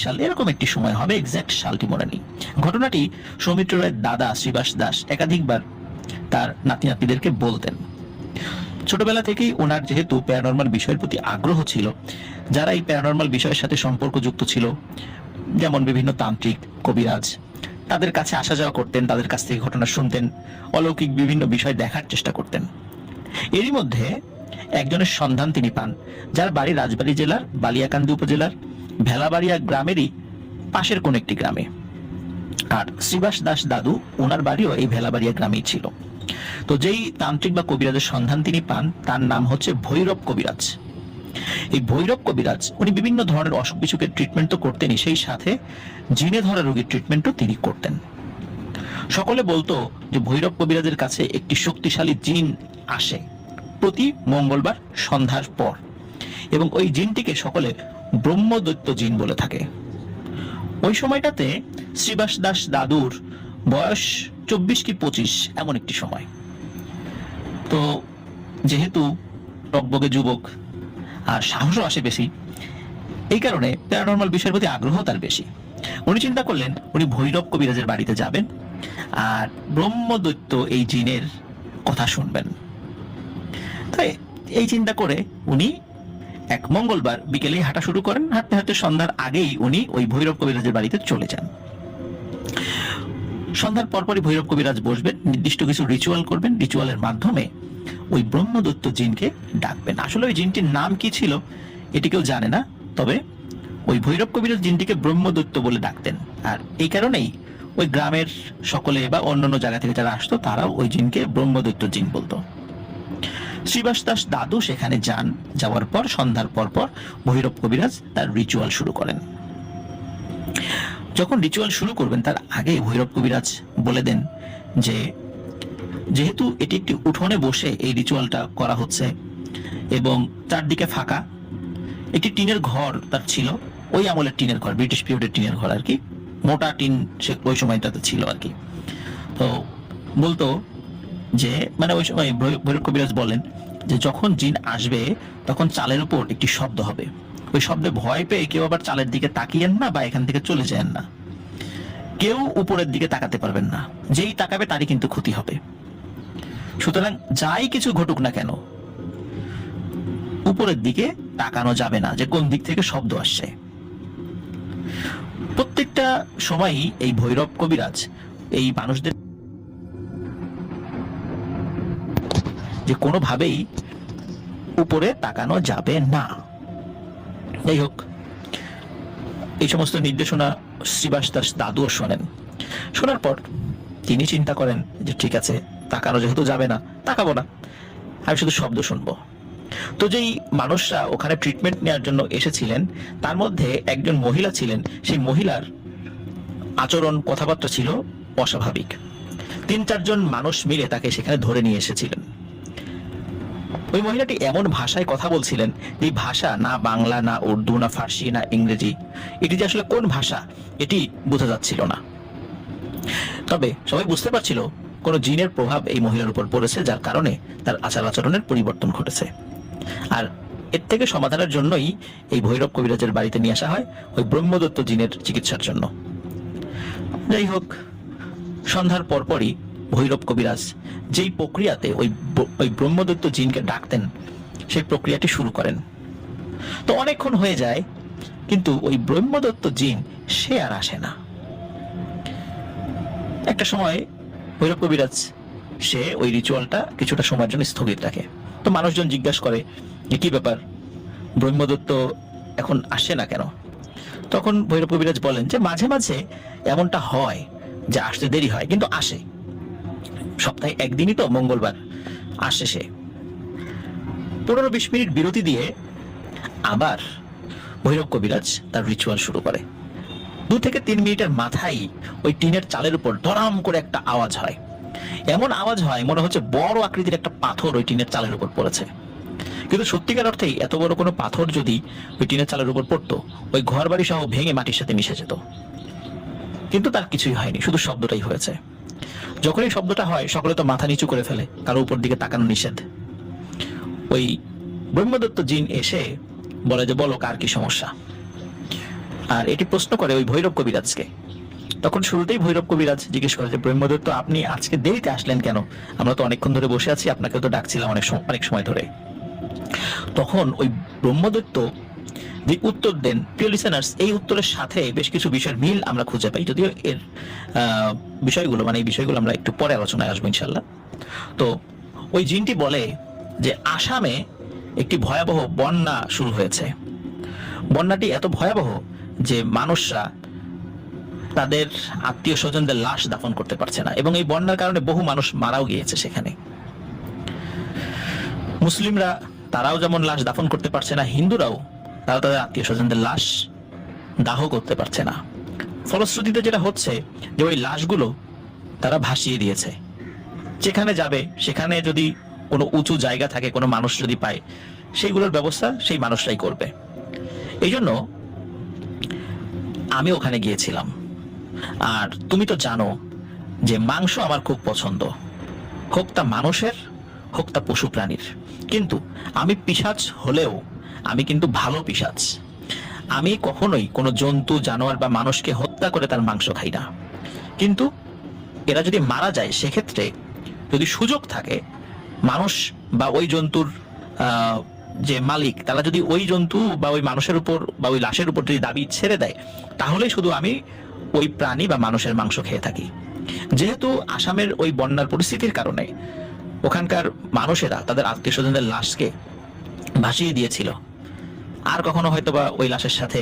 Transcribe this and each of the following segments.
সাল এরকম একটি সময় হবে, এক্সাক্ট সালটি মনে নেই। ঘটনাটি সৌমিত্র রায়ের দাদা শ্রীবাস দাস একাধিকবার তার নাতি নাতনিদেরকে বলতেন। ছোটবেলা থেকেই ওনার যেহেতু প্যারানর্মাল বিষয়ের প্রতি আগ্রহ ছিল, যারা এই প্যারানর্মাল বিষয়ের সাথে সম্পর্কযুক্ত ছিল, যেমন বিভিন্ন তান্ত্রিক, কবিরাজ, তাদের কাছে আসা যাওয়া করতেন, তাদের কাছ থেকে ঘটনা শুনতেন, অলৌকিক বিভিন্ন বিষয় দেখার চেষ্টা করতেন। এরই মধ্যে একজনের সন্ধান তিনি পান, যার বাড়ি রাজবাড়ী জেলার বালিয়াকান্দি উপজেলার ভেলাবাড়িয়া গ্রামেরই পাশের কোন একটি গ্রামে। আর শ্রীবাস দাস দাদু, ওনার বাড়িও এই ভেলাবাড়িয়া গ্রামেই ছিল। তো যেই তান্ত্রিক বা কবিরাজের সন্ধান তিনি পান, তার নাম হচ্ছে ভৈরব কবিরাজ। এই ভৈরব কবিরাজ উনি বিভিন্ন ধরনের অসুখ বিসুখের ট্রিটমেন্ট তো করতেনই, সেই সাথে জিনে ধরা রোগীর ট্রিটমেন্টও তিনি করতেন। সকলে বলতো যে ভৈরব কবিরাজের কাছে একটি শক্তিশালী জিন আসে প্রতি মঙ্গলবার সন্ধ্যার পর, এবং ওই জিনটিকে সকলে ব্রহ্মদৈত্য জিন বলে থাকে। ওই সময়টাতে শ্রীবাস দাস দাদুর বয়স 24 কি 25 এমন একটি সময়। তো যেহেতু টকবগে যুবক আর সাহসও আসে বেশি, এই কারণে প্যারানর্মাল বিষয়ের প্রতি আগ্রহ তার বেশি। উনি চিন্তা করলেন উনি ভৈরব কবিরাজের বাড়িতে যাবেন আর ব্রহ্মদৈত্য এই জিনের কথা শুনবেন। তাই এই চিন্তা করে উনি এক মঙ্গলবার বিকেলেই হাঁটা শুরু করেন। হাঁটতে হাঁটতে সন্ধ্যার আগেই উনি ওই ভৈরব কবিরাজের বাড়িতে চলে যান। সন্ধ্যার পরপরই ভৈরব কবিরাজ বসবেন, নির্দিষ্ট কিছু রিচুয়াল করবেন, রিচুয়ালের মাধ্যমে ওই ব্রহ্মদৈত্য জিনকে ডাকবেন। আসলে ওই জিনটির নাম কি ছিল এটি কেউ জানে না, তবে ওই ভৈরব কবিরাজ জিনটিকে ব্রহ্মদৈত্য বলে ডাকতেন। আর এই কারণেই ওই গ্রামের সকলে বা অন্যান্য জায়গা থেকে যারা আসতো তারাও ওই জিনকে ব্রহ্মদৈত্য জিন বলতো। শ্রীবাস দাস দাদু সেখানে যান। যাওয়ার পর সন্ধ্যার পর ভৈরব কবিরাজ তার রিচুয়াল শুরু করেন। যখন রিচুয়াল শুরু করবেন তার আগে ভৈরব কবিরাজ বলে দেন যে যেহেতু এটি একটি উঠোনে বসে এই রিচুয়ালটা করা হচ্ছে এবং চারদিকে ফাঁকা, একটি টিনের ঘর তার ছিল, ওই আমলের টিনের ঘর, ব্রিটিশ পিরিয়ডের টিনের ঘর আর কি, মোটা টিন সে ওই সময়টাতে ছিল আর কি। তো বলতো যে মানে ওই সময় ভৈরব কবিরাজ বলেন যে যখন জিন আসবে তখন চালের উপর একটি শব্দ হবে, ওই শব্দে ভয় পেয়ে কেউ আবার চালের দিকে তাকিয়েন না বা এখান থেকে চলে যান না। কেউ উপরের দিকে তাকাতে পারবেন না, যেই তাকাবে তারই কিন্তু ক্ষতি হবে। সুতরাং যাই কিছু ঘটুক না কেন উপরের দিকে তাকানো যাবে না যে কোন দিক থেকে শব্দ আসছে। প্রত্যেকটা সময়ই এই ভৈরব কবিরাজ এই মানুষদের যে কোনোভাবেই উপরে তাকানো যাবে না। যাই হোক, এই সমস্ত নির্দেশনা শ্রীবাস দাস দাদুও শোনেন। শোনার পর তিনি চিন্তা করেন যে ঠিক আছে, তাকানো যেহেতু যাবে না, তাকাবো না, আমি শুধু শব্দ শুনবো। তো যেই মানুষরা ওখানে ট্রিটমেন্ট নেওয়ার জন্য এসেছিলেন তার মধ্যে একজন মহিলা ছিলেন। সেই মহিলার আচরণ, কথাবার্তা ছিল অস্বাভাবিক। 3-4 জন মানুষ মিলে তাকে সেখানে ধরে নিয়ে এসেছিলেন। ওই মহিলাটি এমন ভাষায় কথা বলছিলেন, এই ভাষা না বাংলা, না উর্দু, না ফার্সি, না ইংরেজি, এটি যে আসলে কোন ভাষা এটি বোঝা যাচ্ছিল না। তবে সবাই বুঝতে পারছিল কোনো জিনের প্রভাব এই মহিলার উপর পড়েছে, যার কারণে তার আচার আচরণের পরিবর্তন ঘটেছে। আর এর থেকে সমাধানের জন্যই এই ভৈরব কবিরাজের বাড়িতে নিয়ে আসা হয় ওই ব্রহ্মদত্ত জিনের চিকিৎসার জন্য। যাই হোক, সন্ধ্যার পরপরই ভৈরব কবিরাজ যেই প্রক্রিয়াতে ওই ব্রহ্মদত্ত জিনকে ডাকতেন সেই প্রক্রিয়াটি শুরু করেন। তো অনেকক্ষণ হয়ে যায়, কিন্তু ওই ব্রহ্মদত্ত জিন সে আর আসে না। একটা সময় ভৈরব কবিরাজ সে ওই রিচুয়ালটা কিছুটা সময়ের জন্য স্থগিত রাখে। তো মানুষজন জিজ্ঞাসা করে যে কি ব্যাপার, ব্রহ্মদত্ত এখন আসে না কেন? তখন ভৈরব কবিরাজ বলেন যে মাঝে মাঝে এমনটা হয় যে আসতে দেরি হয়, কিন্তু আসে। সপ্তাহে একদিনই তো, মঙ্গলবার আসে সে। 15-20 মিনিট বিরতি দিয়ে আবার ভৈরব কবিরাজ তার রিচুয়াল শুরু করে। 2 থেকে 3 মিনিটের মাথায় ওই টিনের চালের উপর ধরাম করে একটা আওয়াজ হয়। এমন আওয়াজ হয় মনে হচ্ছে বড় আকৃতির একটা পাথর ওই টিনের চালের উপর পড়েছে। কিন্তু সত্যিকার অর্থেই এত বড় কোনো পাথর যদি ওই টিনের চালের উপর পড়তো, ওই ঘর বাড়ি সহ ভেঙে মাটির সাথে মিশে যেত। কিন্তু তার কিছুই হয়নি, শুধু শব্দটাই হয়েছে। যখন এই শব্দটা হয় সকলে তো মাথা নিচু করে ফেলে, কারো উপর দিকে তাকানো নিষেধ। ওই ব্রহ্মদত্ত জিন এসে বলে যে বলো কার কি সমস্যা। আর এটি প্রশ্ন করে ওই ভৈরব কবিরাজকে। তখন শুরুতেই ভৈরব কবিরাজ জিজ্ঞেস করে যে ব্রহ্মদত্ত, আপনি আজকে দেরিতে আসলেন কেন? আমরা তো অনেকক্ষণ ধরে বসে আছি, আপনাকে তো ডাকছিলাম অনেক সময় ধরে। তখন ওই ব্রহ্মদত্ত যে উত্তর দেন, প্রিয় লিসেনার্স, এই উত্তরের সাথে বেশ কিছু বিষয়ের মিল আমরা খুঁজে পাই, যদিও এর বিষয়গুলো এই বিষয়গুলো আমরা একটু পরে আলোচনায় আসবো ইনশাল্লাহ। তো ওই জিনটি বলে যে আসামে একটি ভয়াবহ বন্যা শুরু হয়েছে। বন্যাটি এত ভয়াবহ যে মানুষরা তাদের আত্মীয় স্বজনদের লাশ দাফন করতে পারছে না, এবং এই বন্যার কারণে বহু মানুষ মারাও গিয়েছে সেখানে। মুসলিমরা তারাও যেমন লাশ দাফন করতে পারছে না, হিন্দুরাও তারা তাদের আত্মীয় স্বজনদের লাশ দাহ করতে পারছে না। ফলশ্রুতিতে যেটা হচ্ছে যে ওই লাশগুলো তারা ভাসিয়ে দিয়েছে। যেখানে যাবে সেখানে যদি কোনো উঁচু জায়গা থাকে, কোনো মানুষ যদি পায়, সেইগুলোর ব্যবস্থা সেই মানুষরাই করবে। এই জন্য আমি ওখানে গিয়েছিলাম। আর তুমি তো জানো যে মাংস আমার খুব পছন্দ, হোক তা মানুষের হোক তা পশু প্রাণীর। কিন্তু আমি পিশাচ হলেও আমি কিন্তু ভালো পিশাচ। আমি কখনোই কোনো জন্তু, জানোয়ার বা মানুষকে হত্যা করে তার মাংস খাই না। কিন্তু এরা যদি মারা যায়, সেক্ষেত্রে যদি সুযোগ থাকে, মানুষ বা ওই জন্তুর যে মালিক, তারা যদি ওই জন্তু বা ওই মানুষের উপর বা ওই লাশের উপর যদি দাবি ছেড়ে দেয়, তাহলে শুধু আমি ওই প্রাণী বা মানুষের মাংস খেয়ে থাকি। যেহেতু আসামের ওই বন্যার পরিস্থিতির কারণে ওখানকার মানুষেরা তাদের আত্মীয় স্বজনদের লাশকে ভাসিয়ে দিয়েছিল, আর কখনো হয়তোবা ওই লাশের সাথে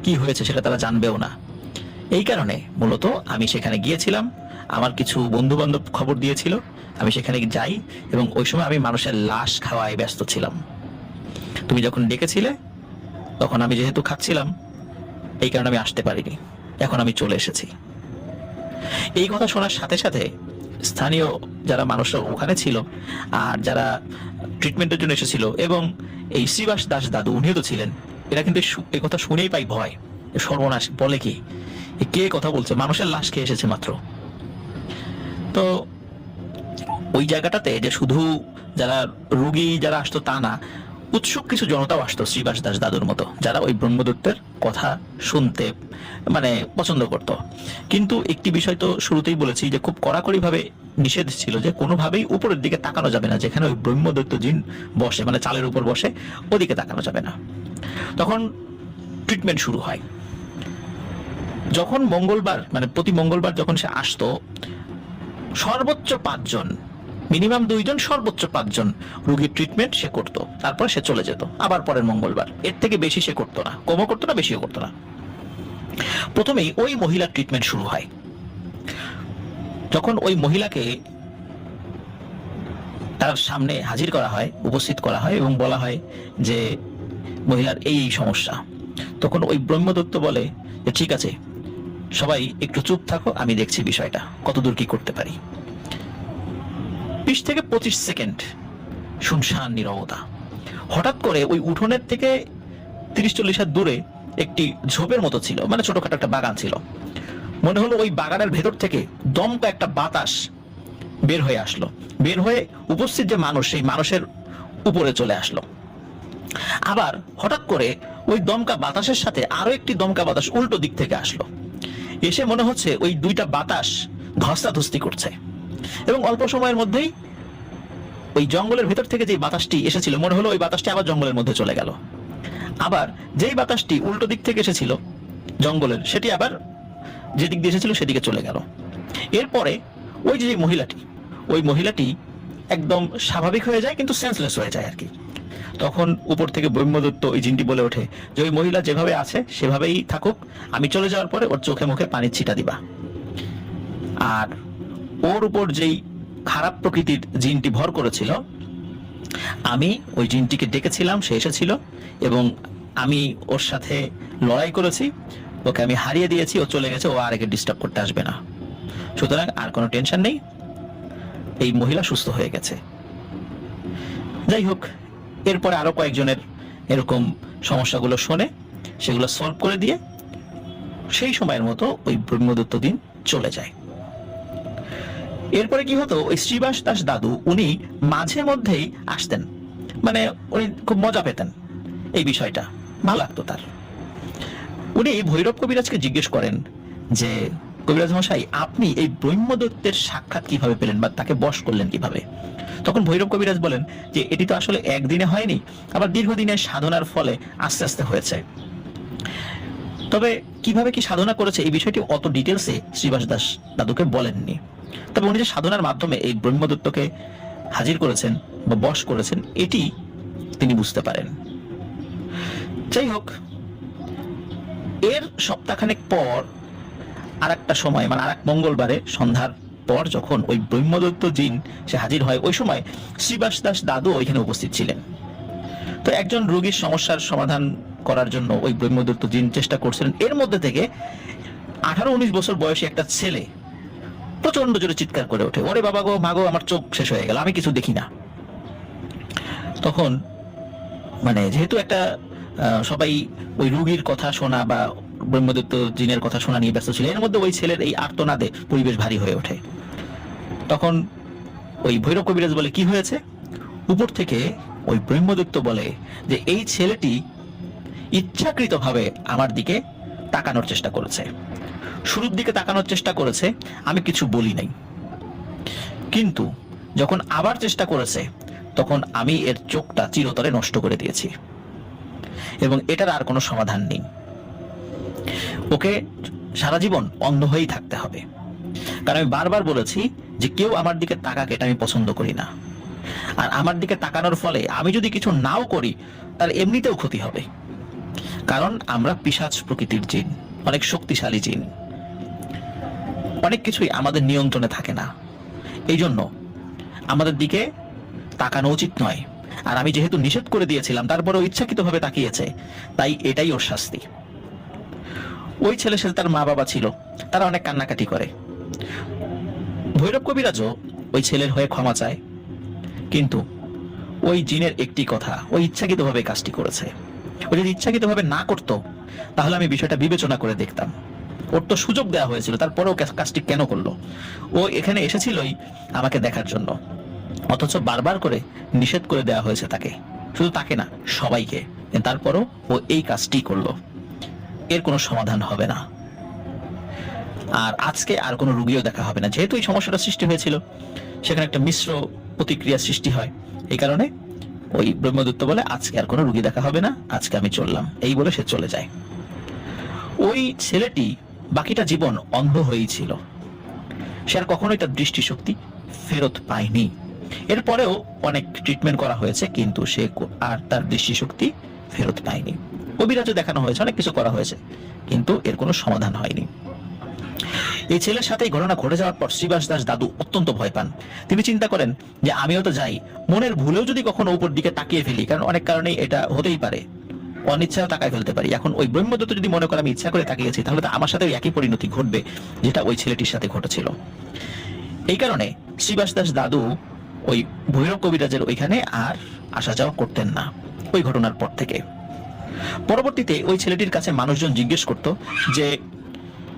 কি হয়েছে সেটা তারা জানবেও না। এই কারণে মূলত আমি সেখানে গিয়েছিলাম। আমার কিছু বন্ধু বান্ধব খবর দিয়েছিল, আমি সেখানে যাই, এবং ওই সময় আমি মানুষের লাশ খাওয়ায় ব্যস্ত ছিলাম। তুমি যখন ডেকেছিলে তখন আমি যেহেতু খাচ্ছিলাম, এই কারণে আমি আসতে পারিনি। এখন আমি চলে এসেছি। এই কথা শোনার সাথে সাথে স্থানীয় যারা মানুষরা ওখানে ছিল আর যারা ট্রিটমেন্টের জন্য এসেছিল, এবং এই শ্রীবাস দাস দাদু, উনিও তো ছিলেন, এরা কিন্তু এই কথা শুনেই পাই ভয়। সর্বনাশ, বলে কি, কে কথা বলছে, মানুষের লাশ খেয়ে এসেছে মাত্র। তো ওই জায়গাটাতে যে শুধু যারা রুগী যারা আসতো তা না, উৎসুক কিছু জনতাও আসতো শ্রীবাস দাস দাদুর মতো, যারা ওই ব্রহ্মদত্তের কথা শুনতে পছন্দ করত। কিন্তু একটি বিষয় তো শুরুতেই বলেছি যে খুব কড়াকড়ি ভাবে নিষেধ ছিল যে কোনোভাবেই উপরের দিকে তাকানো যাবে না, যেখানে ওই ব্রহ্মদত্ত জিন বসে, চালের উপর বসে, ওদিকে তাকানো যাবে না। তখন ট্রিটমেন্ট শুরু হয়। যখন মঙ্গলবার প্রতি মঙ্গলবার যখন সে আসতো, সর্বোচ্চ 5 জন, মিনিমাম 2 জন, সর্বোচ্চ 5 জন রোগীর ট্রিটমেন্ট সে করতো। তারপর সে চলে যেত আবার পরের মঙ্গলবার। এর থেকে বেশি সে করতো না, কমও করতো না, বেশিও করতো না। প্রথমেই ওই মহিলার ট্রিটমেন্ট শুরু হয়। যখন ওই মহিলাকে তার সামনে হাজির করা হয়, উপস্থিত করা হয়, এবং বলা হয় যে মহিলার এই সমস্যা, তখন ওই ব্রহ্মদত্ত বলে যে ঠিক আছে, সবাই একটু চুপ থাকো, আমি দেখছি বিষয়টা কতদূর কি করতে পারি। 20 থেকে 25 সেকেন্ড শুনশান নীরবতা। হঠাৎ করে ওই উঠোনের থেকে 30-40 হাত দূরে একটি ঝোপের মতো ছিল, ছোটখাটো একটা বাগান ছিল। মনে হলো ওই বাগানের ভেতর থেকে দমকা একটা বাতাস বের হয়ে আসলো, বের হয়ে উপস্থিত যে মানুষ, সেই মানুষের উপরে চলে আসলো। আবার হঠাৎ করে ওই দমকা বাতাসের সাথে আরো একটি দমকা বাতাস উল্টো দিক থেকে আসলো। এসে মনে হচ্ছে ওই দুইটা বাতাস ধস্তাধস্তি করছে, এবং অল্প সময়ের মধ্যেই ওই জঙ্গলের ভেতর থেকে যে বাতাসটি এসেছিল, মনে হলো ওই বাতাসটি আবার জঙ্গলের মধ্যে চলে গেল। আবার যেই বাতাসটি উল্টো দিক থেকে এসেছিল জঙ্গলের, সেটি আবার যে দিক দিয়ে এসেছিল সেদিকে চলে গেল। এরপরে ওই যে মহিলাটি একদম স্বাভাবিক হয়ে যায়, কিন্তু সেন্সলেস হয়ে যায় আর কি। তখন উপর থেকে ব্রহ্মদত্ত ওই জিনটি বলে ওঠে যে ওই মহিলা যেভাবে আছে সেভাবেই থাকুক, আমি চলে যাওয়ার পরে ওর চোখে মুখে পানির ছিটা দিবা। আর ওর উপর যেই খারাপ প্রকৃতির জিনটি ভর করেছিল, আমি ওই জিনটিকে ডেকেছিলাম, সে এসেছিল, এবং আমি ওর সাথে লড়াই করেছি, ওকে আমি হারিয়ে দিয়েছি, ও চলে গেছে, ও আর একে ডিস্টার্ব করতে আসবে না। সুতরাং আর কোনো টেনশন নেই, এই মহিলা সুস্থ হয়ে গেছে। যাই হোক, এরপরে আরো কয়েকজনের এরকম সমস্যাগুলো শোনে, সেগুলো সলভ করে দিয়ে সেই সময়ের মতো ওই ব্রহ্মদত্ত দিন চলে যায়। এরপরে কি হতো, ওই শ্রীবাস দাস দাদু উনি মাঝে মধ্যেই আসতেন, উনি খুব মজা পেতেন, এই বিষয়টা ভালো লাগতো তার। উনি ভৈরব কবিরাজকে জিজ্ঞেস করেন যে কবিরাজ মশাই, আপনি এই ব্রহ্মদত্তের সাক্ষাৎ কিভাবে পেলেন বা তাকে বশ করলেন কিভাবে? তখন ভৈরব কবিরাজ বলেন যে এটি তো আসলে একদিনে হয়নি, আবার দীর্ঘদিনের সাধনার ফলে আস্তে আস্তে হয়েছে। তবে কিভাবে কি সাধনা করেছে এই বিষয়টি অত ডিটেলসে শ্রীবাস দাস দাদুকে বলেননি। তবে উনি যে সাধনার মাধ্যমে এই ব্রহ্মদত্তকে হাজির করেছেন বা বশ করেছেন এটি তিনি বুঝতে পারেন। যাই হোক, এর সপ্তাহখানেক পর আর একটা সময়, মানে আর এক মঙ্গলবারে সন্ধ্যার পর যখন ওই ব্রহ্মদত্ত জিন সে হাজির হয়, ওই সময় শ্রীবাস দাস দাদু ওইখানে উপস্থিত ছিলেন। তো একজন রোগীর সমস্যার সমাধান করার জন্য ওই ব্রহ্মদত্ত জিন চেষ্টা করছিলেন। এর মধ্যে থেকে 18-19 বছর বয়সী একটা ছেলে প্রচন্ড জোরে চিৎকার করে ওঠে, ওরে বাবা গো, মাগো, আমার চোখ শেষ হয়ে গেল, আমি কিছু দেখি না। তখন মানে যেহেতু একটা সবাই ওই রোগীর কথা শোনা বা ব্রহ্মদত্ত জিনের কথা শোনা নিয়ে ব্যস্ত ছিল, এর মধ্যে ওই ছেলের এই আর্তনাদে পরিবেশ ভারী হয়ে ওঠে। তখন ওই ভৈরব কবিরাজ বলে, কি হয়েছে? উপর থেকে ওই ব্রহ্মদত্ত বলে যে এই ছেলেটি ইচ্ছাকৃতভাবে আমার দিকে তাকানোর চেষ্টা করেছে, শুরুর দিকে তাকানোর চেষ্টা করেছে, আমি কিছু বলি নাই, কিন্তু যখন আবার চেষ্টা করেছে তখন আমি এর চোখটা চিরতরে নষ্ট করে দিয়েছি এবং এটার আর কোনো সমাধান নেই। ওকে সারা জীবন অন্ধ হয়েই থাকতে হবে, কারণ আমি বারবার বলেছি যে কেউ আমার দিকে তাকাকে এটা আমি পছন্দ করি না, আর আমার দিকে তাকানোর ফলে আমি যদি কিছু নাও করি তার এমনিতেও ক্ষতি হবে, কারণ আমরা পিশাচ প্রকৃতির জিন, অনেক শক্তিশালী জিন, অনেক কিছুই আমাদের নিয়ন্ত্রণে থাকে না, এই জন্য আমাদের দিকে তাকানো উচিত নয়। আর আমি যেহেতু নিষেধ করে দিয়েছিলাম তারপরেও ইচ্ছাকৃতভাবে তাকিয়েছে, তাই এটাই ওর শাস্তি। ওই ছেলে সাথে তার মা বাবা ছিল, তারা অনেক কান্নাকাটি করে। ভৈরব কবিরাজও ওই ছেলের হয়ে ক্ষমা চায়, কিন্তু ওই জিনের একটি কথা, ওই ইচ্ছাকৃতভাবে কাজটি করেছে। ও যদি ইচ্ছাকৃতভাবে না করতো তাহলে আমি বিষয়টা বিবেচনা করে দেখতাম। ওর তো সুযোগ দেওয়া হয়েছিল, তারপরেও কাজটি কেন করলো? ও এখানে এসেছিলই আমাকে দেখার জন্য, অথচ বারবার করে নিষেধ করে দেওয়া হয়েছে তাকে, শুধু তাকে না সবাইকে, তারপরও ও এই কাজটি করলো। এর কোনো সমাধান হবে না, আর আজকে আর কোনো রুগীও দেখা হবে না। যেহেতু এই সমস্যাটা সৃষ্টি হয়েছিল সেখানে একটা মিশ্র প্রতিক্রিয়া সৃষ্টি হয়, এই কারণে ওই ব্রহ্মদত্ত বলে আজকে আর কোনো রুগী দেখা হবে না, আজকে আমি চললাম, এই বলে সে চলে যায়। ওই ছেলেটি বাকিটা জীবন অন্ধ হয়েই ছিল, সে আর কখনোই তার দৃষ্টিশক্তি ফেরত পায়নি। এরপরেও অনেক ট্রিটমেন্ট করা হয়েছে, কিন্তু সে আর তার দৃষ্টিশক্তি ফেরত পায়নি। কবিরাজও দেখানো হয়েছে, অনেক কিছু করা হয়েছে, কিন্তু এর কোনো সমাধান হয়নি। এই ছেলের সাথে এই ঘটনা ঘটে যাওয়ার পর শ্রীবাস দাস দাদু অত্যন্ত ভয় পান। তিনি চিন্তা করেন যে আমিও তো যাই, মনের ভুলেও যদি কখনো উপর দিকে তাকিয়ে ফেলি, কারণ অনেক কারণেই এটা হতেই পারে, অনিচ্ছাও তাকায় ফেলতে পারি। এখন ওই ব্রহ্মদত্ত যদি মনে করে আমি ইচ্ছা করে তাকিয়েছি, তাহলে তো আমার সাথে একই পরিণতি ঘটবে যেটা ওই ছেলেটির সাথে ঘটেছিল। এই কারণে শ্রীবাস দাস দাদু ওই ভৈরব কবিরাজের ওইখানে আর আসা যাওয়া করতেন না ওই ঘটনার পর থেকে। পরবর্তীতে ওই ছেলেটির কাছে মানুষজন জিজ্ঞেস করত যে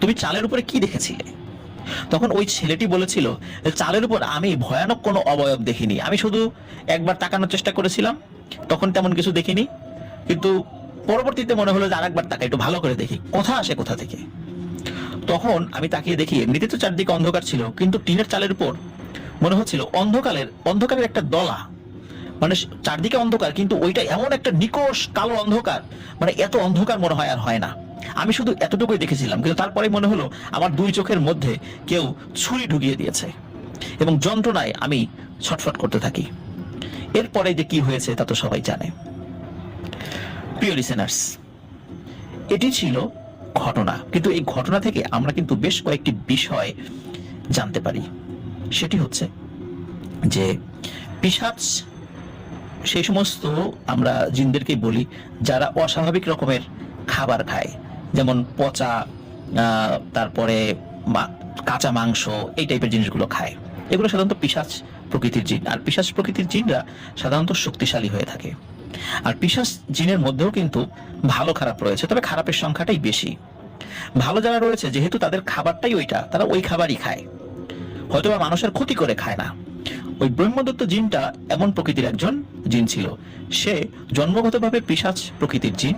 তুমি চালের উপরে কি দেখেছিলে? তখন ওই ছেলেটি বলেছিল চালের উপর আমি ভয়ানক কোনো অবয়ব দেখিনি, আমি শুধু একবার তাকানোর চেষ্টা করেছিলাম, তখন তেমন কিছু দেখিনি, কিন্তু পরবর্তীতে মনে হলো যে আরেকবার তাকাই, একটু ভালো করে দেখি কথা আসে কোথা থেকে। তখন আমি তাকিয়ে দেখি এমনিতে তো চারদিকে অন্ধকার ছিল, কিন্তু টিনের চালের উপর মনে হচ্ছিল অন্ধকারের একটা দলা, মানে চারদিকে অন্ধকার কিন্তু ওইটা এমন একটা নিকষ কালো অন্ধকার, মানে এত অন্ধকার মনে হয় আর হয় না। আমি শুধু এতটুকুই দেখেছিলাম, কিন্তু তারপরে মনে হলো আমার দুই চোখের মধ্যে কেউ ছুরি ঢুকিয়ে দিয়েছে এবং যন্ত্রণায় আমি ছটফট করতে থাকি। এরপরে যে কি হয়েছে তা তো সবাই জানে। প্রিয় লিসেনার্স, এটি ছিল ঘটনা, কিন্তু এই ঘটনা থেকে আমরা কিন্তু বেশ কয়েকটি বিষয় জানতে পারি। সেটি হচ্ছে যে পিশাচ সেই সমস্ত আমরা জিনদেরকে বলি যারা অস্বাভাবিক রকমের খাবার খায়, যেমন পচা, তারপরে কাঁচা মাংস, এই টাইপের জিনিসগুলো খায়। এগুলো সাধারণত পিশাচ প্রকৃতির জিন, আর পিশাচ প্রকৃতির জিনরা সাধারণত শক্তিশালী হয়ে থাকে। আর পিশাচ জিনের মধ্যেও কিন্তু ভালো খারাপ রয়েছে, তবে খারাপের সংখ্যাটাই বেশি। ভালো যারা রয়েছে যেহেতু তাদের খাবারটাই ওইটা, তারা ওই খাবারই খায়, হয়তোবা মানুষের ক্ষতি করে খায় না। ওই ব্রহ্মদত্ত জিনটা এমন প্রকৃতির একজন জিন ছিল, সে জন্মগতভাবে পিশাচ প্রকৃতির জিন,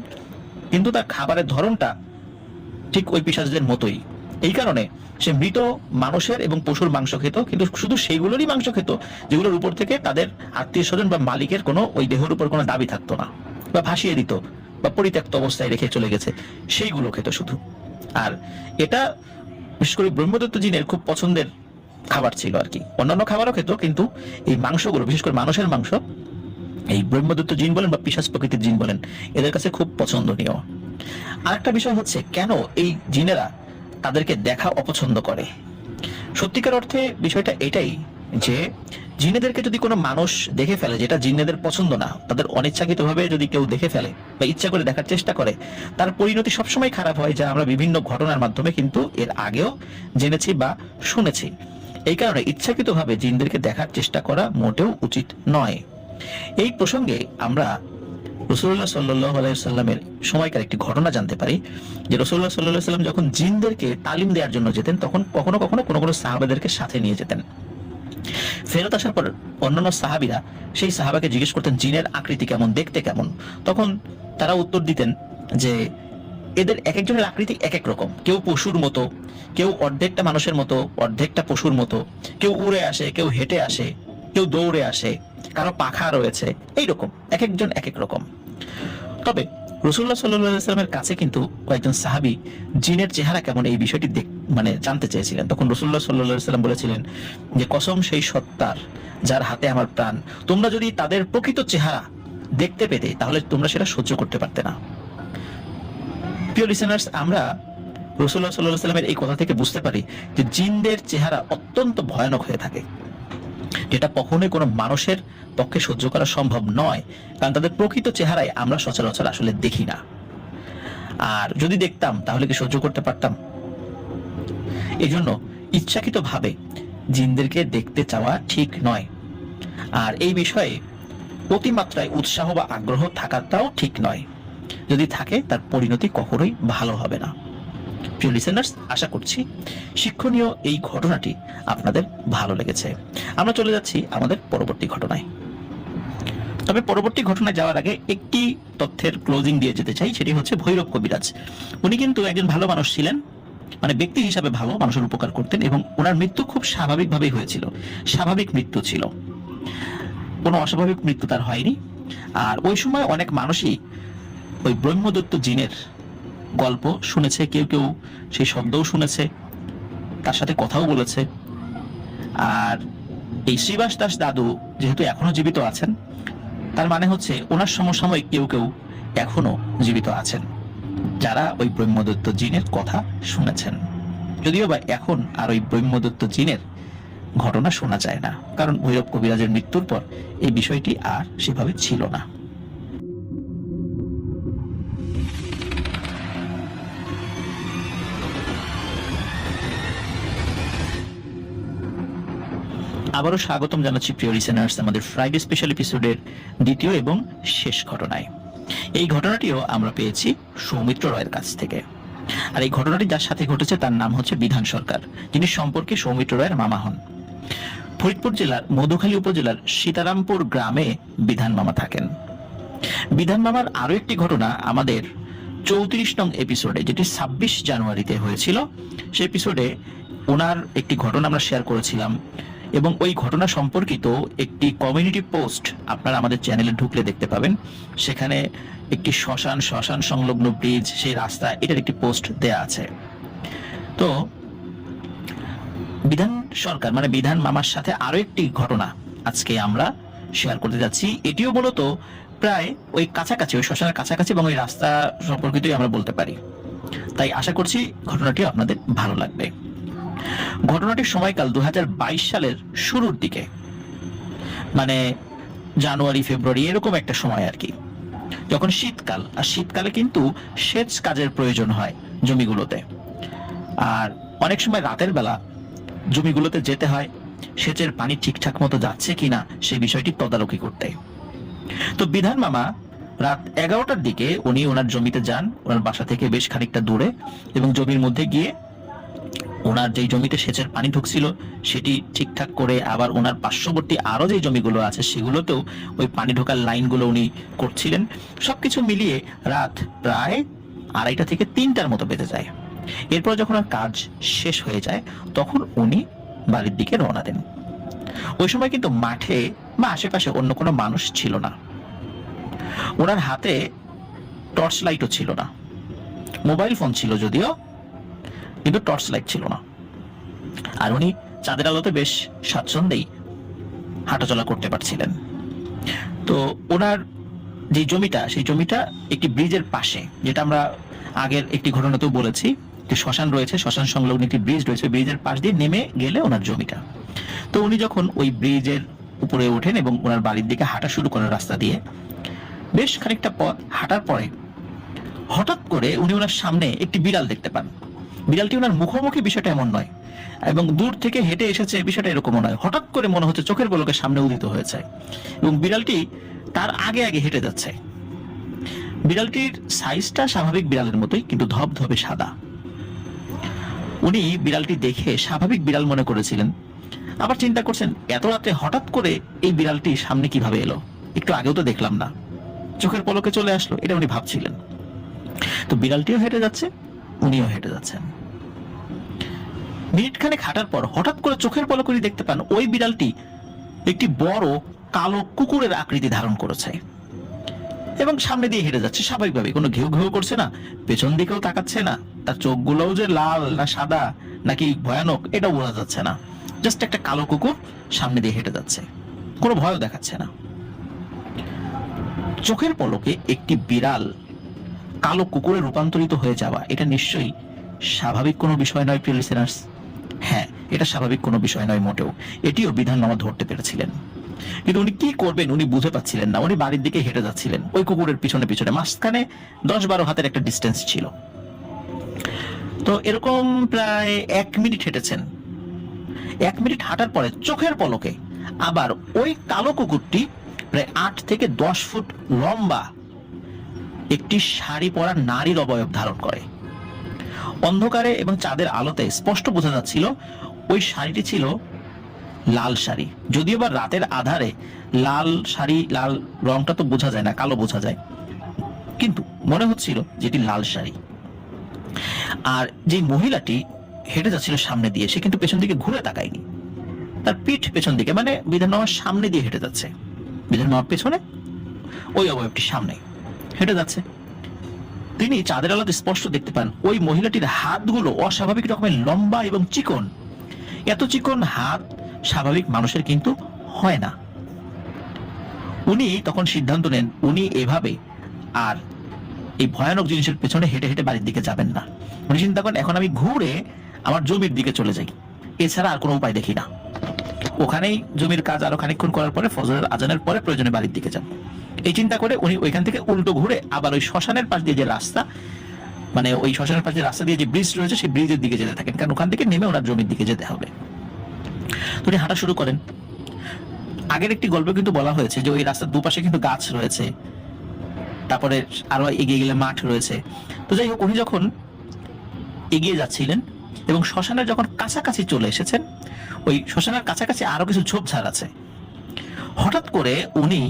কিন্তু তার খাবারের ধরনটা ঠিক ওই পিশাচদের মতোই। এই কারণে সে মৃত মানুষের এবং পশুর মাংস খেত, কিন্তু শুধু সেইগুলোরই মাংস খেত যেগুলোর উপর থেকে তাদের আত্মীয় স্বজন বা মালিকের কোনো ওই দেহের উপর কোনো দাবি থাকতো না, বা ভাসিয়ে দিত বা পরিত্যক্ত অবস্থায় রেখে চলে গেছে, সেইগুলো খেত শুধু। আর এটা বিশেষ করে ব্রহ্মদত্ত জিনের খুব পছন্দের খাবার ছিল আর কি। অন্যান্য খাবারও খেত, কিন্তু এই মাংসগুলো, বিশেষ করে মানুষের মাংস, এই ব্রহ্মদত্ত জিন বলেন বা পিশাচ প্রকৃতির জিন বলেন, এদের কাছে খুব পছন্দনীয়। আরেকটা বিষয় হচ্ছে, কেন এই জিনেরা তাদেরকে দেখা অপছন্দ করে। সত্যিকার অর্থে বিষয়টা এটাই যে জিনেদেরকে যদি কোনো মানুষ দেখে ফেলে যেটা জিনেদের পছন্দ না, তাদের অনিচ্ছাকৃতভাবে যদি কেউ দেখে ফেলে বা ইচ্ছা করে দেখার চেষ্টা করে, তার পরিণতি সবসময় খারাপ হয়, যা আমরা বিভিন্ন ঘটনার মাধ্যমে কিন্তু এর আগেও জেনেছি বা শুনেছি। এই কারণে ইচ্ছাকৃতভাবে জিনদেরকে দেখার চেষ্টা করা মোটেও উচিত নয়। এই প্রসঙ্গে আমরা রাসূলুল্লাহ সাল্লাল্লাহু আলাইহি ওয়াসাল্লামের সময়কার একটি ঘটনা জানতে পারি যে রাসূলুল্লাহ সাল্লাল্লাহু আলাইহি ওয়াসাল্লাম যখন জিনদেরকে তালিম দেওয়ার জন্য যেতেন, তখন কখনো কখনো কোনো সাহাবাদেরকে সাথে নিয়ে যেতেন। ফেরত আসার পর অন্যান্য সাহাবীরা সেই সাহাবাকে জিজ্ঞেস করতেন জিনের আকৃতি কেমন, দেখতে কেমন। তখন তারা উত্তর দিতেন যে এদের এক একজনের আকৃতি এক এক রকম। কেউ পশুর মতো, কেউ অর্ধেকটা মানুষের মতো, অর্ধেকটা পশুর মতো, কেউ উড়ে আসে, কেউ হেঁটে আসে, কেউ দৌড়ে আসে, কারো পাখা রয়েছে, এইরকম এক একজন এক এক রকম। তবে রাসূলুল্লাহ সাল্লাল্লাহু আলাইহি ওয়াসাল্লামের কাছে কিন্তু কয়েকজন সাহাবী জিনের চেহারা কেমন এই বিষয়টি জানতে চেয়েছিলেন। তখন রাসূলুল্লাহ সাল্লাল্লাহু আলাইহি ওয়াসাল্লাম বলেছিলেন যে কসম সেই সত্তার যার হাতে আমার প্রাণ, তোমরা যদি তাদের প্রকৃত চেহারা দেখতে পেতে তাহলে তোমরা সেটা সহ্য করতে পারতে না। প্রিয় লিসেনার্স, আমরা রাসূলুল্লাহ সাল্লাল্লাহু আলাইহি ওয়াসাল্লামের এই কথা থেকে বুঝতে পারি যে জিনদের চেহারা অত্যন্ত ভয়ানক হয়ে থাকে, যেটা কখনোই কোনো মানুষের পক্ষে সহ্য করা সম্ভব নয়, কারণ তাদের প্রকৃত চেহারায় আমরা সচরাচর আসলে দেখি না। আর যদি দেখতাম তাহলে কি সহ্য করতে পারতাম? এই জন্য ইচ্ছাকৃতভাবে জিনদেরকে দেখতে চাওয়া ঠিক নয়। আর এই বিষয়ে অতিমাত্রায় উৎসাহ বা আগ্রহ থাকাটাও ঠিক নয়। যদি থাকে তার পরিণতি কখনোই ভালো হবে না। প্রিয় লিসেনার্স, আশা করছি শিক্ষণীয় এই ঘটনাটি আপনাদের ভালো লেগেছে। আমরা চলে যাচ্ছি আমাদের পরবর্তী ঘটনায়। তবে পরবর্তী ঘটনায় যাওয়ার আগে একটি তথ্যের ক্লোজিং দিয়ে যেতে চাই, সেটি হচ্ছে ভৈরব কবিরাজ। উনি কিন্তু একজন ভালো মানুষ ছিলেন, মানে ব্যক্তি হিসাবে ভালো, মানুষের উপকার করতেন, এবং ওনার মৃত্যু খুব স্বাভাবিকভাবেই হয়েছিল। স্বাভাবিক মৃত্যু ছিল, কোনো অস্বাভাবিক মৃত্যু তার হয়নি। আর ওই সময় অনেক মানুষই ওই ব্রহ্মদত্ত জিনের গল্প শুনেছে, কেউ কেউ সেই শব্দও শুনেছে, তার সাথে কথাও বলেছে। আর এই শ্রীবাস দাস দাদু যেহেতু এখনো জীবিত আছেন, তার মানে হচ্ছে ওনার সমসাময়িক কেউ কেউ এখনো জীবিত আছেন যারা ওই ব্রহ্মদত্ত জিনের কথা শুনেছেন। যদিও বা এখন আর ওই ব্রহ্মদত্ত জিনের ঘটনা শোনা যায় না, কারণ ভৈরব কবিরাজের মৃত্যুর পর এই বিষয়টি আর সেভাবে ছিল না। আবারও স্বাগতম জানাচ্ছি প্রিয় লিসেনার্স আমাদের ফ্রাইডে স্পেশাল এপিসোডের দ্বিতীয় এবং শেষ ঘটনায়। এই ঘটনাটিও আমরা পেয়েছি সৌমিত্র রয়ের কাছ থেকে। আর এই ঘটনাটি যার সাথে ঘটেছে তার নাম হচ্ছে বিধান সরকার, যিনি সম্পর্কে সৌমিত্র রয়ের মামা হন। ফরিদপুর জেলার মধুখালী উপজেলার সীতারামপুর গ্রামে বিধান মামা থাকেন। বিধান মামার আরো একটি ঘটনা আমাদের 34 নং এপিসোডে, যেটি 26 জানুয়ারিতে হয়েছিল, সেই এপিসোডে ওনার একটি ঘটনা আমরা শেয়ার করেছিলাম, এবং ওই ঘটনা সম্পর্কিত একটি কমিউনিটি পোস্ট আপনারা আমাদের চ্যানেলে ঢুকলে দেখতে পাবেন। সেখানে একটি শ্মশান সংলগ্ন ব্রিজ, সেই রাস্তা, এটার একটি পোস্ট দেয়া আছে। তো বিধান সরকার মানে বিধান মামার সাথে আরো একটি ঘটনা আজকে আমরা শেয়ার করতে যাচ্ছি। এটিও মূলত প্রায় ওই কাছাকাছি, ওই শ্মশানের কাছাকাছি এবং ওই রাস্তা সম্পর্কিতই আমরা বলতে পারি। তাই আশা করছি ঘটনাটি আপনাদের ভালো লাগবে। ঘটনাটির সময়কাল 2022 সালের শুরুর দিকে, মানে জানুয়ারি ফেব্রুয়ারি এরকম একটা সময় আর কি, যখন শীতকাল। আর শীতকালে কিন্তু সেচ কাজের প্রয়োজন হয় জমিগুলোতে, আর অনেক সময় রাতের বেলা জমিগুলোতে যেতে হয় সেচের পানি ঠিকঠাক মতো যাচ্ছে কিনা সেই বিষয়টি তদারকি করতে। তো বিধান মামা রাত 11টার দিকে উনি ওনার জমিতে যান, ওনার বাসা থেকে বেশ খানিকটা দূরে, এবং জমির মধ্যে গিয়ে ওনার যেই জমিতে সেচের পানি ঢুকছিল সেটি ঠিকঠাক করে, আবার ওনার পার্শ্ববর্তী আরো যে জমিগুলো আছে সেগুলোতেও ওই পানি ঢোকার লাইনগুলো উনি করছিলেন। সবকিছু মিলিয়ে রাত প্রায় 2:30 থেকে 3টার মতো বেজে যায়। এরপর যখন আর কাজ শেষ হয়ে যায় তখন উনি বাড়ির দিকে রওনা দেন। ওই সময় কিন্তু মাঠে বা আশেপাশে অন্য কোনো মানুষ ছিল না। ওনার হাতে টর্চ লাইটও ছিল না। মোবাইল ফোন ছিল যদিও, কিন্তু টর্চ লাইট ছিল না। আর উনি চাঁদের আলোতে বেশ স্বাচ্ছন্দ্যেই হাঁটাচলা করতে পারছিলেন। তো ওনার যে জমিটা, সেই জমিটা একটি ব্রিজের পাশে, যেটা আমরা আগের একটি ঘটনাতেও বলেছি, একটি শ্মশান রয়েছে, শ্মশান সংলগ্ন একটি ব্রিজ রয়েছে, ব্রিজের পাশ দিয়ে নেমে গেলে ওনার জমিটা। তো উনি যখন ওই ব্রিজের উপরে ওঠেন এবং ওনার বাড়ির দিকে হাঁটা শুরু করেন রাস্তা দিয়ে, বেশ খানিকটা পথ হাঁটার পরে হঠাৎ করে উনি ওনার সামনে একটি বিড়াল দেখতে পান। বিড়ালটি ওনার মুখোমুখি, বিষয়টা এমন নয়, এবং দূর থেকে হেঁটে এসেছে, বিষয়টা এরকমও নয়। হঠাৎ করে মনে হচ্ছে চোখের পলকে সামনে উদিত হয়েছে এবং বিড়ালটি তার আগে আগে হেঁটে যাচ্ছে। বিড়ালটির সাইজটা স্বাভাবিক বিড়ালের মতোই, কিন্তু ধবধবে সাদা। উনি বিড়ালটি দেখে স্বাভাবিক বিড়াল মনে করেছিলেন, আবার চিন্তা করছেন এত রাতে হঠাৎ করে এই বিড়ালটি সামনে কিভাবে এলো, একটু আগেও তো দেখলাম না, চোখের পলকে চলে আসলো, এটা উনি ভাবছিলেন। তো বিড়ালটিও হেঁটে যাচ্ছে, উনিও হেঁটে যাচ্ছেন। মিনিট খানেক হাঁটার পর হঠাৎ করে চোখের পলকে উনি দেখতে পান ওই বিড়ালটি একটি বড় কালো কুকুরের আকৃতি ধারণ করেছে এবং সামনে দিয়ে হেঁটে যাচ্ছে স্বাভাবিকভাবে, কোনো ঘেউ ঘেউ করছে না, পেছন দিকেও তাকাচ্ছে না। তার চোখগুলোও যে লাল না সাদা নাকি ভয়ানক এটাও বোঝা যাচ্ছে না, জাস্ট একটা কালো কুকুর সামনে দিয়ে হেঁটে যাচ্ছে, কোনো ভয়ও দেখাচ্ছে না। চোখের পলকে একটি বিড়াল কালো কুকুরে রূপান্তরিত হয়ে যাওয়া, এটা নিশ্চয়ই স্বাভাবিক কোনো বিষয় নয় প্রিয় লিসেনার্স। হ্যাঁ, এটা স্বাভাবিক কোনো বিষয় নয় মোটেও। এটিও বিধাননামা ধরতে পেরেছিলেন, কিন্তু উনি কি করবেন উনি বুঝে পাচ্ছিলেন না। উনি বাড়ির দিকে হেঁটে যাচ্ছিলেন ওই কুকুরের পিছনে পিছনে, মাঝখানে 10-12 হাতের একটা ডিস্টেন্স ছিল। তো এরকম প্রায় 1 মিনিট হেঁটেছেন। 1 মিনিট হাঁটার পরে চোখের পলকে আবার ওই কালো কুকুরটি প্রায় 8 থেকে 10 ফুট লম্বা একটি শাড়ি পরা নারীর অবয়ব ধারণ করে। অন্ধকারে এবং চাঁদের আলোতে স্পষ্ট বোঝা যাচ্ছিল ওই শাড়িটি ছিল লাল শাড়ি। যদিও বা রাতের আধারে লাল শাড়ি, লাল রংটা তো বোঝা যায় না, কালো বোঝা যায়, কিন্তু মনে হচ্ছিল যেটি লাল শাড়ি। আর যে মহিলাটি হেঁটে যাচ্ছিল সামনে দিয়ে, সে কিন্তু পেছন দিকে ঘুরে তাকায়নি, তার পিঠ পেছন দিকে, মানে বিধাননগর সামনে দিয়ে হেঁটে যাচ্ছে, বিধাননগর পেছনে ওই অবয়বটি সামনে হেঁটে যাচ্ছে। তিনি চাঁদের আলোতে স্পষ্ট দেখতে পান ওই মহিলাটির হাতগুলো অস্বাভাবিক রকমের লম্বা এবং চিকন। এত চিকন হাত স্বাভাবিক মানুষের কিন্তু হয় না। উনি তখন সিদ্ধান্ত নেন উনি এভাবে আর এই ভয়ানক জিনিসের পেছনে হেঁটে হেঁটে বাড়ির দিকে যাবেন না। উনি চিন্তা করেন এখন আমি ঘুরে আমার জমির দিকে চলে যাই, এছাড়া আর কোনো উপায় দেখি না। ওখানেই জমির কাজ আরো খানিকক্ষণ করার পরে ফজরের আজানের পরে প্রয়োজনে বাড়ির দিকে যান, এই চিন্তা করে উনি ওইখান থেকে উল্টো ঘুরে আবার ওই শ্মশানের পাশ দিয়ে যে রাস্তা, মানে ওই শ্মশানের পাশে রাস্তা দিয়ে যে ব্রিজ রয়েছে সেই ব্রিজের দিকে যেতে থাকেন, কারণ ওখান থেকে নেমে ওনার জমির দিকে যেতে হবে। তো উনি হাঁটা শুরু করেন। আগের একটি গল্প কিন্তু বলা হয়েছে যে ওই রাস্তার দুপাশে কিন্তু গাছ রয়েছে, তারপরে আরো এগিয়ে গেলে মাঠ রয়েছে। তো যাই হোক, উনি যখন এগিয়ে যাচ্ছিলেন এবং শ্মশানের যখন কাছাকাছি চলে এসেছেন, ওই শ্মশানের কাছাকাছি আরো কিছু ঝোপঝাড় আছে, হঠাৎ করে উনি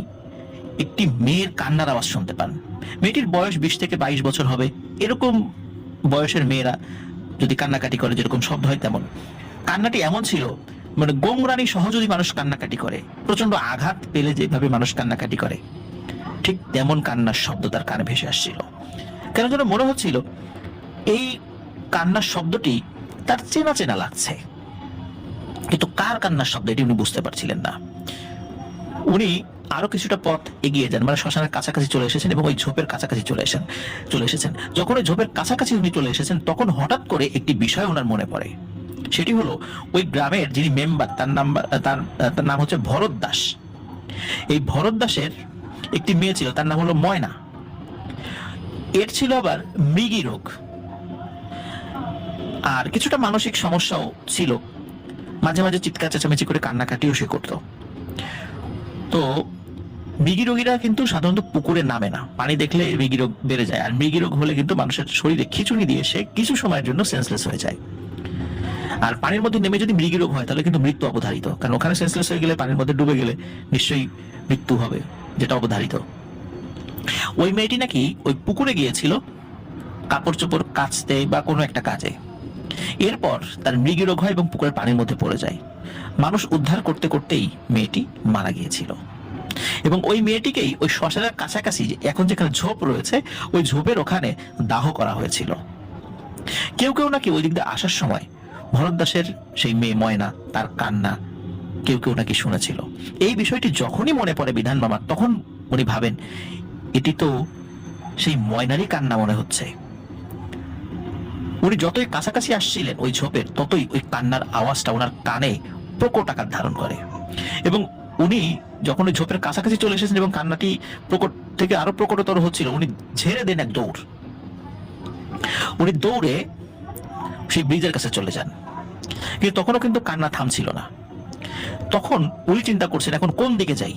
একটি মেয়ের কান্নার আওয়াজ শুনতে পান। মেয়েটির বয়স 20 থেকে 22 বছর হবে। এরকম বয়সের মেয়েরা যদি কান্নাকাটি করে যেরকম শব্দ হয় তেমন। কান্নাটি এমন ছিল, মানে গোমরানি সহ যদি মানুষ কান্নাকাটি করে, প্রচন্ড আঘাত পেলে যেভাবে মানুষ কান্নাকাটি করে, ঠিক তেমন কান্নার শব্দ তার কানে ভেসে আসছিল। কেন যেন মনে হচ্ছিল এই কান্নার শব্দটি তার চেনা চেনা লাগছে, কিন্তু কার কান্নার শব্দ এটি উনি বুঝতে পারছিলেন না। উনি আরো কিছুটা পথ এগিয়ে যান, মানে শ্মশানের কাছাকাছি চলে এসেছেন এবং ওই ঝোপের কাছাকাছি চলে এসেছেন। যখন ওই ঝোপের কাছাকাছি উনি চলে এসেছেন তখন হঠাৎ করে একটি বিষয় ওনার মনে পড়ে। সেটি হলো ওই গ্রামের যিনি মেম্বার, তার নাম হচ্ছে ভরত দাস। এই ভরত দাসের একটি মেয়ে ছিল, তার নাম হলো ময়না। এর ছিল আবার মৃগী রোগ আর কিছুটা মানসিক সমস্যাও ছিল, মাঝে মাঝে চিৎকার চেঁচামেচি করে কান্নাকাটিও সে করত। তো মৃগী রোগীরা কিন্তু সাধারণত পুকুরে নামে না, পানি দেখলে মৃগী রোগ বেড়ে যায়, আর মৃগী রোগ হলে কিন্তু মানুষের শরীরে খিঁচুনি দিয়ে সে কিছু সময়ের জন্য সেন্সলেস হয়ে যায়। আর পানির মধ্যে নেমে যদি মৃগী রোগ হয় তাহলে কিন্তু মৃত্যু অবধারিত, কারণ ওখানে সেন্সলেস হয়ে গেলে পানির মধ্যে ডুবে গেলে নিশ্চয়ই মৃত্যু হবে, যেটা অবধারিত। ওই মেয়েটি নাকি ওই পুকুরে গিয়েছিল কাপড় চোপড় কাচতে বা কোনো একটা কাজে। এরপর তার মৃগীরোগ হয় এবং পুকুরের পানির মধ্যে পড়ে যায়। মানুষ উদ্ধার করতে করতেই মেয়েটি মারা গিয়েছিল এবং ওই মেয়েটিকেই ওই শ্মশানের কাছাকাছি এখন যেখানে ঝোপ রয়েছে ওই ঝোপের ওখানে দাহ করা হয়েছিল। কেউ কেউ নাকি ওই দিক দিয়ে আসার সময় ভরত দাসের সেই মেয়ে ময়না তার কান্না কেউ কেউ নাকি শুনেছিল। এই বিষয়টি যখনই মনে পড়ে বিধান মামার, তখন উনি ভাবেন এটি তো সেই ময়নারই কান্না মনে হচ্ছে। উনি যতই কাছাকাছি আসছিলেন ওই ঝোপের, ততই ওই কান্নার আওয়াজটা ওনার কানে প্রকট আকার ধারণ করে এবং উনি যখন ওই ঝোপের কাছাকাছি চলে এসেছেন এবং কান্নাটি প্রকট থেকে আরো প্রকটতর হচ্ছিল, উনি ঝেড়ে দেন এক দৌড়। উনি দৌড়ে সেই ব্রিজের কাছে চলে যান, কিন্তু তখনও কিন্তু কান্না থামছিল না। তখন উনি চিন্তা করছেন এখন কোন দিকে যাই।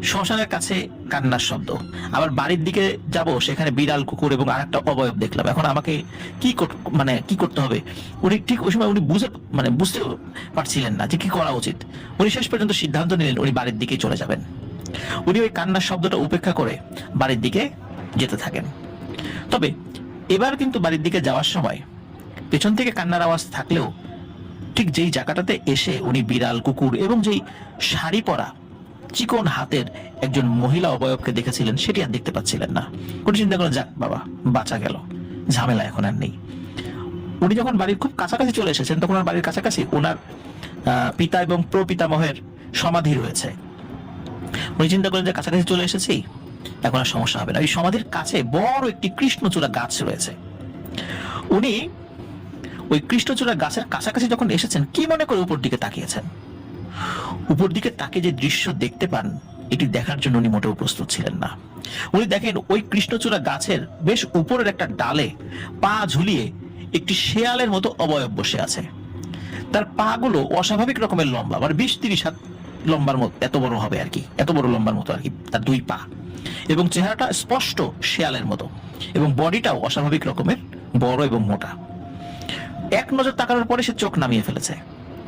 শ্মশানের কাছে কান্নার শব্দ, আবার বাড়ির দিকে যাব, সেখানে বিড়াল কুকুর এবং আর একটা অবয়ব দেখলাম। এখন আমাকে কি করতে হবে। উনি ঠিক ওই সময় উনি বুঝতে পারছিলেন না যে কি করা উচিত। উনি শেষ পর্যন্ত সিদ্ধান্ত নিলেন উনি বাড়ির দিকে চলে যাবেন। উনি ওই কান্নার শব্দটা উপেক্ষা করে বাড়ির দিকে যেতে থাকেন। তবে এবার কিন্তু বাড়ির দিকে যাওয়ার সময় পেছন থেকে কান্নার আওয়াজ থাকলেও ঠিক যেই জায়গাটাতে এসে উনি বিড়াল কুকুর এবং যেই শাড়ি পরা চিকন হাতের একজন মহিলা অবয়বকে দেখেছিলেন সেটি আর দেখতে পাচ্ছিলেন না। উনি চিন্তা করলেন যাক বাবা, বাঁচা গেল, ঝামেলা এখন আর নেই। উনি যখন বাড়ির খুব কাছাকাছি চলে এসেছেন তখন বাড়ির কাছাকাছি ওনার পিতা এবং প্রপিতামহের সমাধি রয়েছে। উনি চিন্তা করলেন যে কাছাকাছি চলে এসেছি, এখন আর সমস্যা হবে না। ওই সমাধির কাছে বড় একটি কৃষ্ণচূড়া গাছ রয়েছে। উনি ওই কৃষ্ণচূড়া গাছের কাছাকাছি যখন এসেছেন, কি মনে করে উপর দিকে তাকিয়েছেন। উপর দিকে তাকে যে দৃশ্য দেখতে পান এটি দেখার জন্য উনি মোটেও প্রস্তুত ছিলেন না। উনি দেখেন ওই কৃষ্ণচূড়া গাছের বেশ উপরের একটা ডালে পা ঝুলিয়ে একটি শেয়ালের মতো অবয়ব বসে আছে। তার পা গুলো অস্বাভাবিক রকমের লম্বা, মানে 20-30 হাত লম্বার মতো, এত বড় হবে আর কি, এত বড় লম্বার মতো আর কি তার দুই পা, এবং চেহারাটা স্পষ্ট শেয়ালের মতো এবং বডিটাও অস্বাভাবিক রকমের বড় এবং মোটা। এক নজর তাকানোর পরে সে চোখ নামিয়ে ফেলেছে,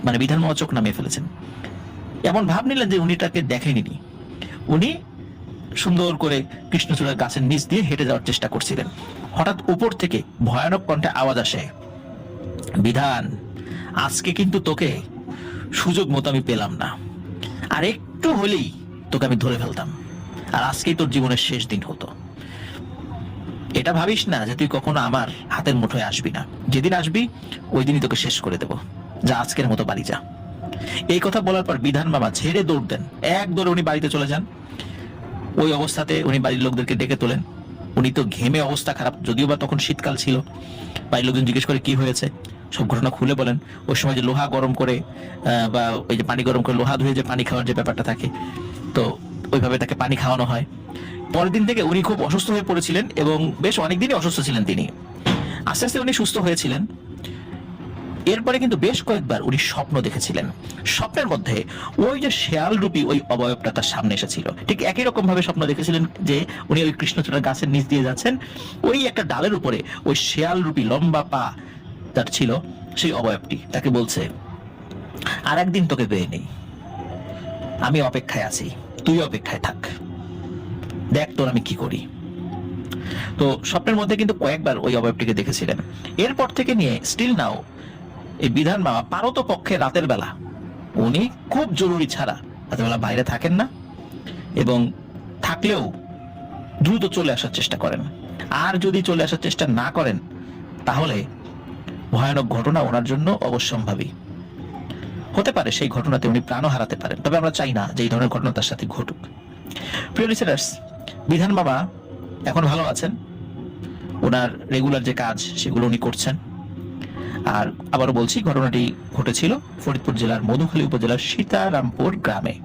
মানে বিধান মামা চোখ নামিয়ে ফেলেছেন। এমন ভাব নিলেন যে উনি তাকে দেখেনি। উনি সুন্দর করে কৃষ্ণচূড়ার গাছের নিচ দিয়ে হেঁটে যাওয়ার চেষ্টা করছিলেন। হঠাৎ উপর থেকে ভয়ানক কণ্ঠে আওয়াজ আসে, বিধান, আজকে কিন্তু তোকে সুযোগ মতো আমি পেলাম না, আর একটু হলেই তোকে আমি ধরে ফেলতাম, আর আজকেই তোর জীবনের শেষ দিন হতো। এটা ভাবিস না যে তুই কখনো আমার হাতের মুঠোয় আসবি না, যেদিন আসবি ওই দিনই তোকে শেষ করে দেব, যা আজকের মতো বাড়ি যা। এই কথা বলার পর বিধান মামা ছেড়ে দৌড় দেন, এক দৌড়ে উনি বাড়িতে চলে যান। ওই অবস্থাতে উনি বাড়ির লোকদেরকে ডেকে তোলেন। উনি তো ঘেমে অবস্থা খারাপ, যদিও বা তখন শীতকাল ছিল। বাড়ির লোকজন জিজ্ঞেস করে কি হয়েছে, সব ঘটনা খুলে বলেন। ওই সময় যে লোহা গরম করে বা ওই যে পানি গরম করে লোহা ধুয়ে যে পানি খাওয়ার যে ব্যাপারটা থাকে, তো ওইভাবে তাকে পানি খাওয়ানো হয়। পরের দিন থেকে উনি খুব অসুস্থ হয়ে পড়েছিলেন এবং বেশ অনেকদিনই অসুস্থ ছিলেন তিনি। আস্তে আস্তে উনি সুস্থ হয়েছিলেন। এরপরে কিন্তু বেশ কয়েকবার উনি স্বপ্ন দেখেছিলেন। স্বপ্নের মধ্যে ওই যে শেয়াল রূপী ওই অবয়বটা তার সামনে এসেছিল। ঠিক একই রকম ভাবে স্বপ্ন দেখেছিলেন যে উনি ওই কৃষ্ণচূড়া গাছের নিচ দিয়ে যাচ্ছেন, ওই একটা ডালের উপরে ওই শেয়াল রূপী লম্বা পা তার ছিল সেই অবয়বটি তাকে বলছে, আর একদিন তোকে পেয়ে নেই, আমি অপেক্ষায় আছি, তুই অপেক্ষায় থাক, দেখ তোর আমি কি করি। তো স্বপ্নের মধ্যে কিন্তু কয়েকবার ওই অবয়বটিকে দেখেছিলেন। এরপর থেকে নিয়ে স্টিল নাও এই বিধান মামা পারত পক্ষে রাতের বেলা, উনি খুব জরুরি ছাড়া রাতের বেলা বাইরে থাকেন না এবং থাকলেও দ্রুত চলে আসার চেষ্টা করেন। আর যদি চলে আসার চেষ্টা না করেন তাহলে ভয়ানক ঘটনা ওনার জন্য অবশ্যম্ভাবী হতে পারে। সেই ঘটনাতে উনি প্রাণও হারাতে পারেন। তবে আমরা চাই না যে এই ধরনের ঘটনা তার সাথে ঘটুক। প্রিয় লিসেনার্স, বিধান বাবা এখন ভালো আছেন, ওনার রেগুলার যে কাজ সেগুলো উনি করছেন। আর আবারও বলছি, ঘটনাটি ঘটেছিল ফরিদপুর জেলার মধুখালী উপজেলার সীতারামপুর গ্রামে।